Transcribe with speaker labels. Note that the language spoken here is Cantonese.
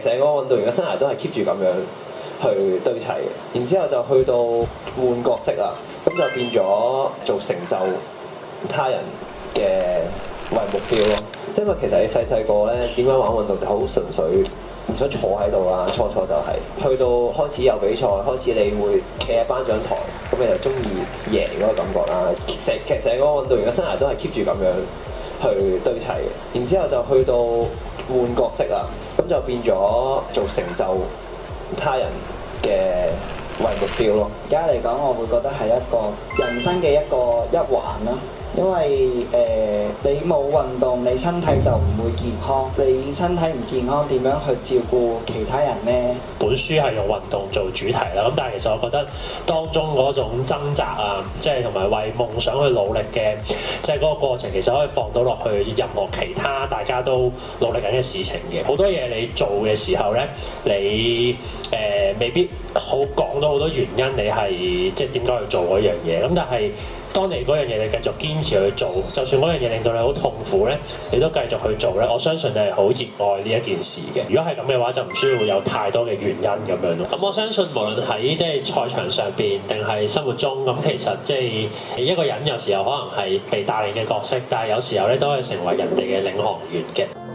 Speaker 1: 成個運動員嘅生涯都係 keep 住咁樣去堆砌嘅，然之後就去到換角色啦，咁就變咗做成就他人嘅為目標咯。因為其實你細細個咧點樣玩運動就好純粹，唔想坐喺度啊。初就係、去到開始有比賽，開始你會企喺頒獎台，咁你就中意贏嗰個感覺啦。成個運動員嘅生涯都係 keep 住咁樣去堆砌嘅，然之後就去到換角色啦，咁就變咗做成就他人嘅為目標咯。
Speaker 2: 而家嚟講，我會覺得係一個人生嘅一環啦。因為你冇運動，你身體就唔會健康。你身體唔健康，點樣去照顧其他人呢？
Speaker 3: 本書係用運動做主題啦，咁但係其實我覺得當中嗰種掙扎啊，即係同埋為夢想去努力嘅，即係嗰個過程，其實可以放到落去任何其他大家都努力緊嘅事情嘅。好多嘢你做嘅時候咧，你未必好講到好多原因，你係即係點解去做嗰樣嘢。咁但係當你嗰樣嘢你繼續堅持去做，就算嗰樣嘢令到你好痛苦咧，你都繼續去做咧，我相信你係好熱愛呢一件事嘅。如果係咁嘅話，就唔需要有太多嘅原因咁樣咯。咁我相信無論喺即係賽場上邊定係生活中，咁其實即係一個人有時候可能係被帶領嘅角色，但係有時候咧都可以成為人哋嘅領航員嘅。